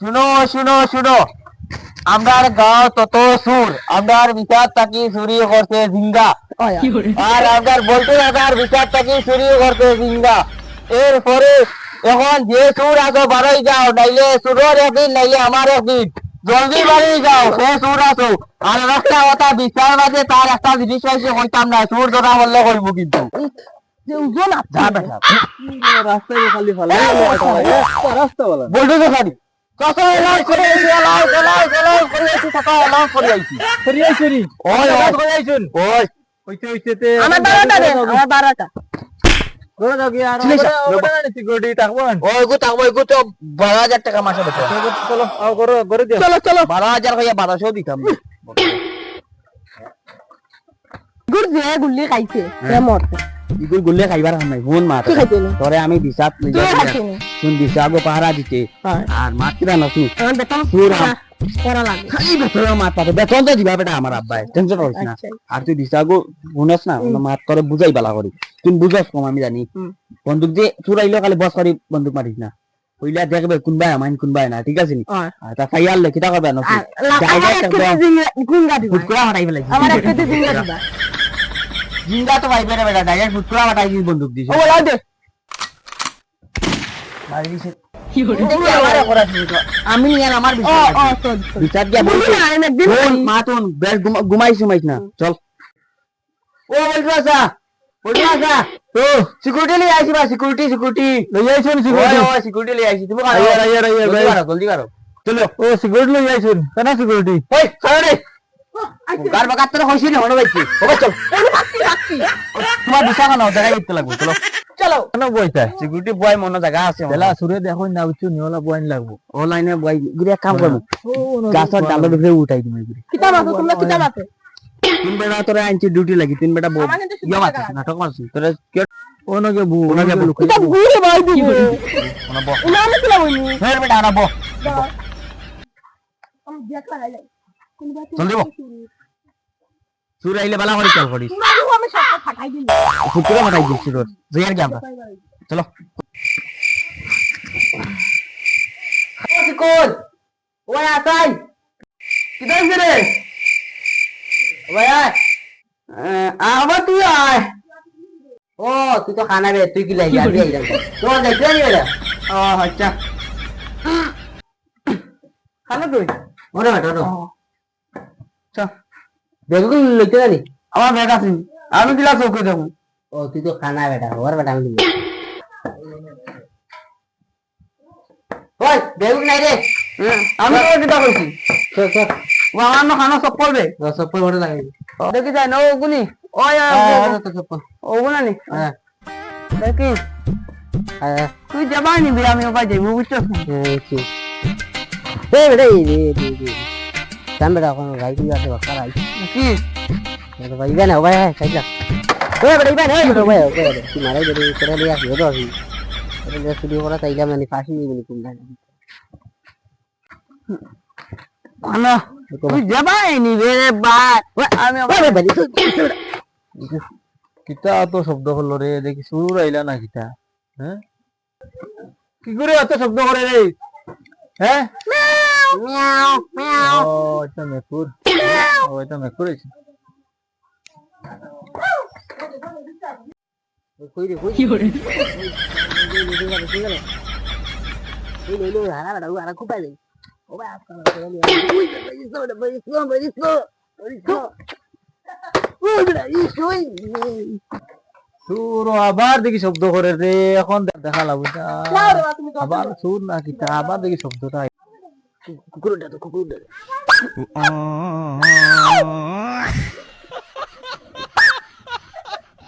শুনো শুনো শুনো, আমার গাঁও তত সুর, আমার বিচার থাকি চুরি করছে জিঙ্গা, আর আমার বলতে আমার বিচার থাকি চুরি করছে জিঙ্গা। এরপরে এখন যে সুর আছো বাড়াই যাও, নাইলে সুরের একদিন নাইলে আমার একদিন, জলদি বাড়ি যাও সে সুর আছো। আর একটা কথা বিচার মাঝে তার একটা জিনিস পাইছে কইতাম না, সুর ধরা বললে কইব কিন্তু রাস্তায় খালি ফেলা রাস্তা বলা বলতে তো খালি কথা এলাও করে আইছি, এলাও এলাও এলাও করে আইছি, কথা এলাও করে আইছি। ফরিয়াইছরি ওই ওই করে আইছুন ওই হইতে হইতে আমার 12টা দেন, আমার 12টা। ধরে যাও কি আর ঠিক আছে, ওটা না সিকিউরিটি থাকবেন ওই গো থাকবো, ওই গো তো 12,000 টাকা মাসে বেতন। চলো আও করো করে দিও চলো চলো 12,000 হইয়া 1200 দিতাম। গুড় যে গুল্লি খাইছে সে মরছে। ইগুল গুল্লে খাইবার নাই ফোন মাত কি খাইতে নি? তোরে আমি দিশাত লই তুই যাই, খাইতে নি? তুই দিশাগো পাহারা দিতে হ্যাঁ। আর মাতরা নাসু আমার বেতন সুর করা লাগে। খালি বেতন মাত পাতে, বেতন তো দিবা বেটা আমার আব্বাই, টেনশন করিস না। আচ্ছা। আর তুই দিশাগো বুনস না মাত করে বুঝাই বালা করি, তুই বুঝাস কম আমি জানি। বন্দুক যে চুরাইলো খালি বস করি বন্দুক মারিস না, হইলা দেখবে কোনবাই আমাইন কোনবাই না, ঠিক আছে নি? হ্যাঁ। আর তা ফাইয়াল লেখিতা করবে না আর আমার একটা জিঙ্গা দিবা। ফুটকুরা হটাই ফেলাই আমার একটা জিঙ্গা দিবা। জিঙ্গা তো ভাইবে না বেটা, ডাইরেক্ট ফুটকুরা হটাই দিস বন্দুক দিস। ও বলা দে। মারি দিছে আমারে করা দিস তো। আমি আর আমার ও বিচার ও চল চল। বিচার দিয়া বলি বলছি না আমি একদিন ফোন মাতুন বেশ ঘুমাইছ না, চল। ও বলছো আসা, বলছো আসা তো সিকিউরিটি লই আইছি বা সিকিউরিটি সিকিউরিটি লই আইছুন ওই সিকিউরিটি ওই সিকিউরিটি লই আইছি, তুমি আইয়ার আইয়ার আইয়ার ভাই জলদি করো চলো ও সিকিউরিটি লই আইছুন কেন সিকিউরিটি ওই সারে গার বাগাত তোর হইছি না হনো বাইছি ওকে চল। তোমার দিশা না জায়গা দিতে লাগবে, চলো চলো। কেন বইতা সিকিউরিটি বয় মনে জায়গা আছে বেলা সুরে দেখো না উচ্চ নিওলা বইন লাগবো ও লাইনে বয় গুরি এক কাম করব, গাছর ডালের উপরে উঠাই দিমু গুরি। কিতাব আছে তোমরা কিতাব আছে। তিন বেলা তোরে আইছি ডিউটি লাগি, তিন বেটা আমার কিন্তু ইয়া মারছিস, নাটক মারছিস তোরে কে ওনকে বু ওনাকে বু। কিতাব ঘুরে ভাই দিব। ওনা বো না আমি কিতাব হইনি। ফের বেটা না বো আমি দেখলা যাই। জলদি বো, সুর আইলে বালা করে চল করিস, আমি সব ফাটাই দিই। ফুটকুরা মারাই দিছি তোর জয়ার কি আমরা, চলো। সিকুল ওই আসাই কিদাই রে ওই আয় আবার তুই আয়। ও তুই তো খানা রে, তুই কি লাই যাবি আইলাম তোর দেখতে নি বেটা। ও আচ্ছা খানা তুই ওরে বেটা তো আচ্ছা বেগুন লইতে জানি আমার ব্যাগ আছে, আমি দিলা চৌকে দেবো। ও তুই তো খানা বেটা, ওর বেটা আমি দিব। ওই বেগুন নাই রে, আমি তো দিটা কইছি চল চল। ও আমার না খানা সব পড়বে, সব পড়ে ওরে লাগাই দেখি যায় না ওগুনি। ওই ওগুনা নি দেখি তুই যাবাই নিবি, আমি ওপাই যাইব বুঝছস না। বেটা কাম বেটা কোন গাই তুই আছে বাকার আই কি বেটা ভাই ইবান ভাই সাইডা বেটা ইবান বেটা ভাই তুই মারাই দে করে লিয়া কি হলো আমি এটা স্টুডিও করা তাইলা মানে ফাঁসি নিবি কোন না আনা তুই যাবাই নিবি রে ভাই, আমি ভাই ভাই কিতা তো শব্দ হলো রে দেখি সুর আইলা না কিতা হ্যাঁ কি করে এত শব্দ করে রে হ্যাঁ মিয়াও মিয়াও। ও এটা মেকুর ও এটা মেকুর আছে কই রে কই করে এই লইলো হারা বেটা হারা খুব পাই ও ভাই আজকাল করে লিয়া ওই বেটা সুর আবার দেখি শব্দ করে রে এখন দেখা লাগবে আবার সুর না কিতা আবার দেখি শব্দটা কুকুরটা তো কুকুরটা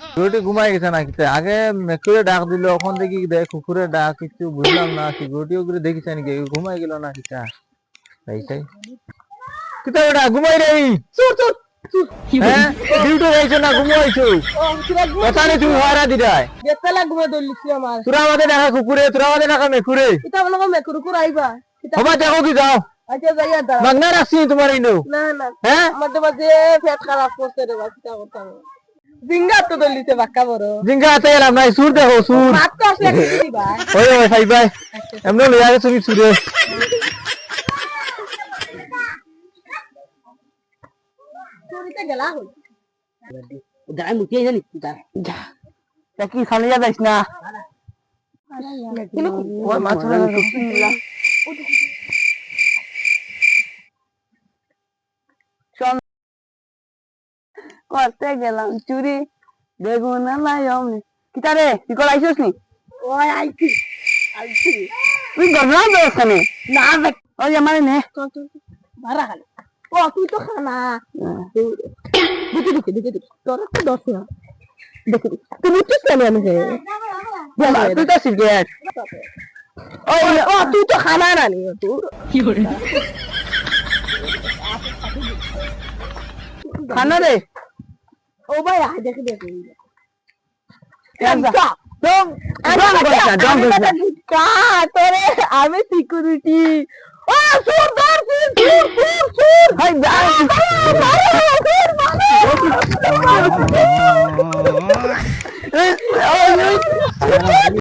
সিকিউরিটি ঘুমাই গেছে না কিতা আগে মেকুরে ডাক দিল এখন দেখি দেখ কুকুরের ডাক কিছু বুঝলাম না সিকিউরিটিও করে দেখিছে নাকি ঘুমাই গেল না কিতা তাই কিতা বেটা ঘুমাই রে চুর চুর হ্যাঁ ডিউটি যাইছো না ঘুমাইছো ও কিরা ঘুম কথা নেই তুমি হারা দিদাই বেতলা ঘুমে দলিছি আমার। তোরা আমাদের ডাকা কুকুরে তোরা আমাদের ডাকা মেকুরে কিতাব লগো মেকুর কুর আইবা। হবা দেখো কি যাও আচ্ছা যাইয়া দাও। মাগনা রাখছি তোমার ইনো না না হ্যাঁ আমাদের মাঝে পেট খারাপ করছে রে বাচ্চা করতাম। জিঙ্গা তো দলিছে বাক্কা বড়। জিঙ্গা হাতে এলাম নাই সুর দেখো সুর মাত তো আসলে কি দিবা। ওই ভাই ভাই এমন লইয়া তুমি সুরে গেলা হল দাঁড়াই মুখিয়ে জানি তা কি সালিয়া যাইস না ওই মাছ করতে গেলাম চুরি বেগুন অমনি কিতা রে তুই কল আইসিস নি ওই আইছি আইছি তুই ঘটনা তো ওখানে না দেখ ওই আমার নে ভাড়া খালি ও তুই তো খানা দেখে তোর তো দশ না দেখে তুই বুঝছিস কেন আমি তুই তো সিগারেট ও তুই তো খানা না নি তুই খানা রে ও ভাই আয় দেখে দেখে তোরে আমি সিকিউরিটি ও সুর ধর সুর সুর সুর